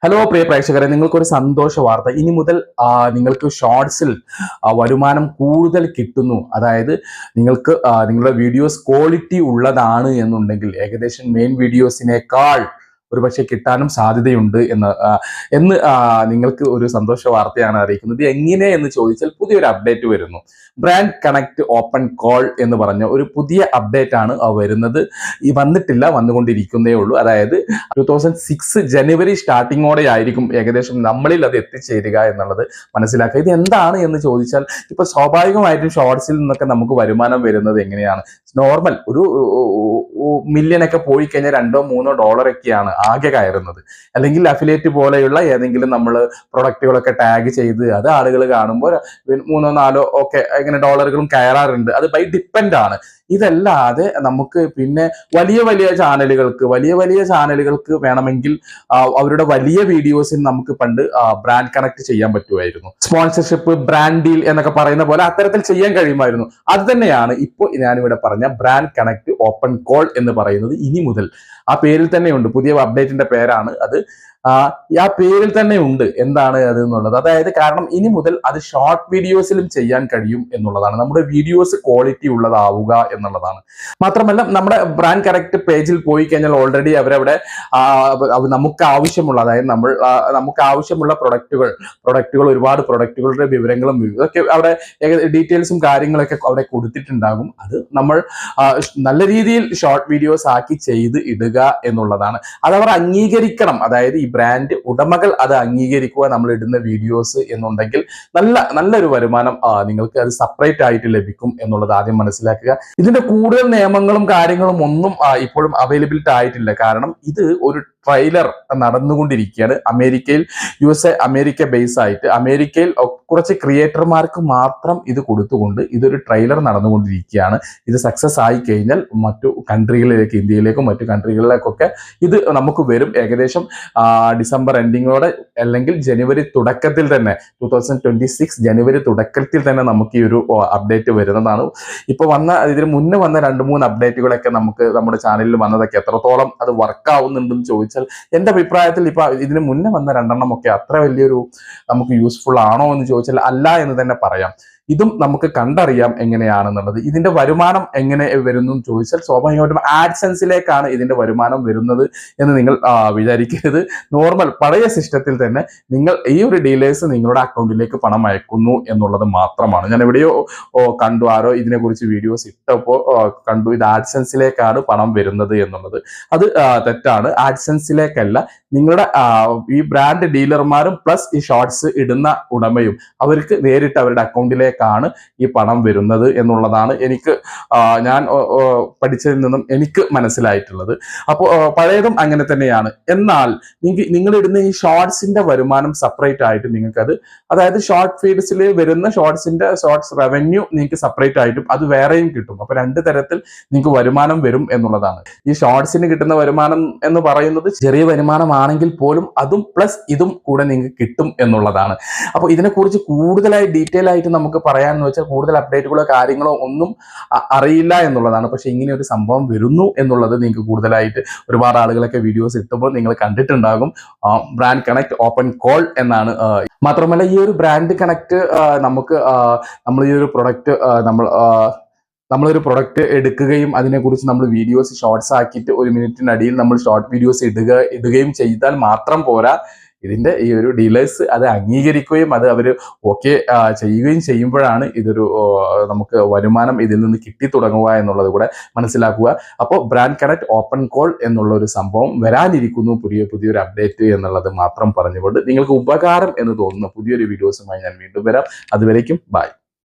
Hello പ്രിയ പ്രേക്ഷകരെ, നിങ്ങൾക്കൊരു സന്തോഷ വാർത്ത. ഇനി മുതൽ നിങ്ങൾക്ക് ഷോർട്സിൽ വരുമാനം കൂടുതൽ കിട്ടുന്നു. അതായത് നിങ്ങൾക്ക് നിങ്ങളുടെ വീഡിയോസ് ക്വാളിറ്റി ഉള്ളതാണ് എന്നുണ്ടെങ്കിൽ ഏകദേശം മെയിൻ വീഡിയോസിനേക്കാൾ ഒരുപക്ഷെ കിട്ടാനും സാധ്യതയുണ്ട് എന്ന് നിങ്ങൾക്ക് ഒരു സന്തോഷ വാർത്തയാണ് അറിയിക്കുന്നത്. എങ്ങനെ എന്ന് ചോദിച്ചാൽ പുതിയൊരു അപ്ഡേറ്റ് വരുന്നു. ബ്രാൻഡ് കണക്ട് ഓപ്പൺ കോൾ എന്ന് പറഞ്ഞ ഒരു പുതിയ അപ്ഡേറ്റ് ആണ് വരുന്നത്. വന്നിട്ടില്ല, വന്നുകൊണ്ടിരിക്കുന്നേ ഉള്ളൂ. അതായത് 2006 ജനുവരി സ്റ്റാർട്ടിങ്ങോടെ ആയിരിക്കും ഏകദേശം നമ്മളിൽ അത് എത്തിച്ചേരുക എന്നുള്ളത് മനസ്സിലാക്കുക. ഇത് എന്താണ് എന്ന് ചോദിച്ചാൽ, ഇപ്പൊ സ്വാഭാവികമായിട്ടും ഷോർട്സിൽ നിന്നൊക്കെ നമുക്ക് വരുമാനം വരുന്നത് എങ്ങനെയാണ്? നോർമൽ ഒരു മില്യനൊക്കെ പോയി കഴിഞ്ഞാൽ $2-3 ആകെ കയറുന്നത്. അല്ലെങ്കിൽ അഫിലിയേറ്റ് പോലെയുള്ള ഏതെങ്കിലും നമ്മൾ പ്രൊഡക്റ്റുകളൊക്കെ ടാഗ് ചെയ്ത് അത് ആളുകൾ കാണുമ്പോൾ 3-4 ഒക്കെ ഇങ്ങനെ ഡോളറുകളും കയറാറുണ്ട്. അത് ബൈ ഡിപ്പെൻഡ് ആണ്. ഇതല്ലാതെ നമുക്ക് പിന്നെ വലിയ ചാനലുകൾക്ക് വേണമെങ്കിൽ അവരുടെ വലിയ വീഡിയോസിൽ നമുക്ക് പണ്ട് ബ്രാൻഡ് കണക്ട് ചെയ്യാൻ പറ്റുമായിരുന്നു. സ്പോൺസർഷിപ്പ്, ബ്രാൻഡ് ഡീൽ എന്നൊക്കെ പറയുന്ന പോലെ അത്തരത്തിൽ ചെയ്യാൻ കഴിയുമായിരുന്നു. അത് തന്നെയാണ് ഇപ്പോൾ ഞാനിവിടെ പറഞ്ഞ ബ്രാൻഡ് കണക്ട് ഓപ്പൺ കോൾ എന്ന് പറയുന്നത്. ഇനി മുതൽ ആ പേരിൽ തന്നെയുണ്ട്, പുതിയ അപ്ഡേറ്റിന്റെ പേരാണ് അത്. ആ പേരിൽ തന്നെ ഉണ്ട് എന്താണ് അത് എന്നുള്ളത്. അതായത് കാരണം ഇനി മുതൽ അത് ഷോർട്ട് വീഡിയോസിലും ചെയ്യാൻ കഴിയും എന്നുള്ളതാണ്. നമ്മുടെ വീഡിയോസ് ക്വാളിറ്റി ഉള്ളതാവുക എന്നുള്ളതാണ്. മാത്രമല്ല, നമ്മുടെ ബ്രാൻഡ് കറക്റ്റ് പേജിൽ പോയി കഴിഞ്ഞാൽ ഓൾറെഡി അവരവിടെ നമുക്ക് ആവശ്യമുള്ള, അതായത് നമുക്ക് ആവശ്യമുള്ള പ്രൊഡക്റ്റുകൾ ഒരുപാട് പ്രൊഡക്റ്റുകളുടെ വിവരങ്ങളും ഇതൊക്കെ അവിടെ ഡീറ്റെയിൽസും കാര്യങ്ങളൊക്കെ അവിടെ കൊടുത്തിട്ടുണ്ടാകും. അത് നമ്മൾ നല്ല രീതിയിൽ ഷോർട്ട് വീഡിയോസ് ആക്കി ചെയ്ത് ഇടുക എന്നുള്ളതാണ്. അതവർ അംഗീകരിക്കണം. അതായത് ഈ ബ്രാൻഡ് ഉടമകൾ അത് അംഗീകരിക്കുക നമ്മൾ ഇടുന്ന വീഡിയോസ് എന്നുണ്ടെങ്കിൽ നല്ലൊരു വരുമാനം നിങ്ങൾക്ക് അത് സെപ്പറേറ്റ് ആയിട്ട് ലഭിക്കും എന്നുള്ളത് ആദ്യം മനസ്സിലാക്കുക. ഇതിന്റെ കൂടുതൽ നിയമങ്ങളും കാര്യങ്ങളും ഒന്നും ഇപ്പോഴും അവൈലബിലിറ്റി ആയിട്ടില്ല. കാരണം ഇത് ഒരു ട്രെയിലർ നടന്നുകൊണ്ടിരിക്കുകയാണ്. അമേരിക്ക ബേസ് ആയിട്ട് അമേരിക്കയിൽ കുറച്ച് ക്രിയേറ്റർമാർക്ക് മാത്രം ഇത് കൊടുത്തുകൊണ്ട് ഇതൊരു ട്രെയിലർ നടന്നുകൊണ്ടിരിക്കുകയാണ്. ഇത് സക്സസ് ആയി കഴിഞ്ഞാൽ മറ്റു കൺട്രികളിലേക്ക്, ഇന്ത്യയിലേക്കും മറ്റു കൺട്രികളിലേക്കൊക്കെ ഇത് നമുക്ക് വരും. ഏകദേശം ഡിസംബർ എൻഡിങ്ങോടെ അല്ലെങ്കിൽ ജനുവരി തുടക്കത്തിൽ തന്നെ 2026 ജനുവരി തുടക്കത്തിൽ തന്നെ നമുക്ക് ഈ ഒരു അപ്ഡേറ്റ് വരുന്നതാണ്. ഇപ്പൊ ഇതിന് മുന്നേ വന്ന 2-3 അപ്ഡേറ്റുകളൊക്കെ നമുക്ക് നമ്മുടെ ചാനലിൽ വന്നതൊക്കെ എത്രത്തോളം അത് വർക്ക് ആവുന്നുണ്ടെന്ന് ചോദിച്ചാൽ, എന്റെ അഭിപ്രായത്തിൽ ഇപ്പൊ ഇതിന് മുന്നേ വന്ന 2 ഒക്കെ അത്ര വലിയൊരു നമുക്ക് യൂസ്ഫുൾ ആണോ എന്ന് ചോദിച്ചാൽ അല്ല എന്ന് തന്നെ പറയാം. ഇതും നമുക്ക് കണ്ടറിയാം എങ്ങനെയാണെന്നുള്ളത്. ഇതിന്റെ വരുമാനം എങ്ങനെ വരുന്നു എന്ന് ചോദിച്ചാൽ, സ്വാഭാവികമായിട്ടും ആഡ്സെൻസിലേക്കാണ് ഇതിന്റെ വരുമാനം വരുന്നത് എന്ന് നിങ്ങൾ വിചാരിക്കരുത്. നോർമൽ പഴയ സിസ്റ്റത്തിൽ തന്നെ നിങ്ങൾ ഈ ഒരു ഡീലേഴ്സ് നിങ്ങളുടെ അക്കൗണ്ടിലേക്ക് പണം അയക്കുന്നു എന്നുള്ളത് മാത്രമാണ്. ഞാൻ എവിടെയോ കണ്ടു, ആരോ ഇതിനെക്കുറിച്ച് വീഡിയോസ് ഇട്ടപ്പോൾ കണ്ടു, ഇത് ആഡ്സെൻസിലേക്കാണ് പണം വരുന്നത് എന്നുള്ളത്. അത് തെറ്റാണ്. ആഡ്സെൻസിലേക്കല്ല, നിങ്ങളുടെ ഈ ബ്രാൻഡ് ഡീലർമാരും പ്ലസ് ഈ ഷോർട്സ് ഇടുന്ന ഉടമയും അവർക്ക് നേരിട്ട് അവരുടെ അക്കൗണ്ടിലേക്കാണ് ഈ പണം വരുന്നത് എന്നുള്ളതാണ് ഞാൻ പഠിച്ചതിൽ നിന്നും എനിക്ക് മനസ്സിലായിട്ടുള്ളത്. അപ്പോൾ പഴയതും അങ്ങനെ തന്നെയാണ്. എന്നാൽ നിങ്ങൾ ഇടുന്ന ഈ ഷോർട്സിന്റെ വരുമാനം സെപ്പറേറ്റ് ആയിട്ട് നിങ്ങൾക്കത്, അതായത് ഷോർട്ട് ഫീഡ്സിൽ വരുന്ന ഷോർട്സ് റവന്യൂ നിങ്ങൾക്ക് സെപ്പറേറ്റ് ആയിട്ടും അത് വേറെയും കിട്ടും. അപ്പൊ 2 തരത്തിൽ നിങ്ങൾക്ക് വരുമാനം വരും എന്നുള്ളതാണ്. ഈ ഷോർട്സിന് കിട്ടുന്ന വരുമാനം എന്ന് പറയുന്നത് ചെറിയ വരുമാനമാണെങ്കിൽ പോലും അതും പ്ലസ് ഇതും കൂടെ നിങ്ങൾക്ക് കിട്ടും എന്നുള്ളതാണ്. അപ്പോൾ ഇതിനെക്കുറിച്ച് കൂടുതലായി ഡീറ്റെയിൽ ആയിട്ട് നമുക്ക് പറയാന്ന് വെച്ചാൽ കൂടുതൽ അപ്ഡേറ്റുകളോ കാര്യങ്ങളോ ഒന്നും അറിയില്ല എന്നുള്ളതാണ്. പക്ഷെ ഇങ്ങനെ ഒരു സംഭവം വരുന്നു എന്നുള്ളത് നിങ്ങൾക്ക് കൂടുതലായിട്ട് ഒരുപാട് ആളുകളൊക്കെ വീഡിയോസ് ഇട്ടുമ്പോൾ നിങ്ങൾ കണ്ടിട്ടുണ്ടാകും. ബ്രാൻഡ് കണക്ട് ഓപ്പൺ കോൾ എന്നാണ്. മാത്രമല്ല, ഈ ഒരു ബ്രാൻഡ് കണക്ട് നമ്മൾ ഈ ഒരു പ്രൊഡക്റ്റ് നമ്മളൊരു പ്രൊഡക്റ്റ് എടുക്കുകയും അതിനെക്കുറിച്ച് നമ്മൾ വീഡിയോസ് ഷോർട്സ് ആക്കിയിട്ട് 1 മിനിറ്റിനടിയിൽ നമ്മൾ ഷോർട്ട് വീഡിയോസ് ഇടുകയും ചെയ്താൽ മാത്രം പോരാ. ഇതിന്റെ ഈ ഒരു ഡീലേഴ്സ് അത് അംഗീകരിക്കുകയും അത് അവർ ഓക്കെ ചെയ്യുകയും ചെയ്യുമ്പോഴാണ് ഇതൊരു നമുക്ക് വരുമാനം ഇതിൽ നിന്ന് കിട്ടി തുടങ്ങുക എന്നുള്ളത് കൂടെ മനസ്സിലാക്കുക. അപ്പോൾ ബ്രാൻഡ് കണക്ട് ഓപ്പൺ കോൾ എന്നുള്ള ഒരു സംഭവം വരാനിരിക്കുന്നു, പുതിയൊരു അപ്ഡേറ്റ് എന്നുള്ളത് മാത്രം പറഞ്ഞുകൊണ്ട് നിങ്ങൾക്ക് ഉപകാരം എന്ന് തോന്നുന്ന പുതിയൊരു വീഡിയോസുമായി ഞാൻ വീണ്ടും വരാം. അതുവരേക്കും ബൈ.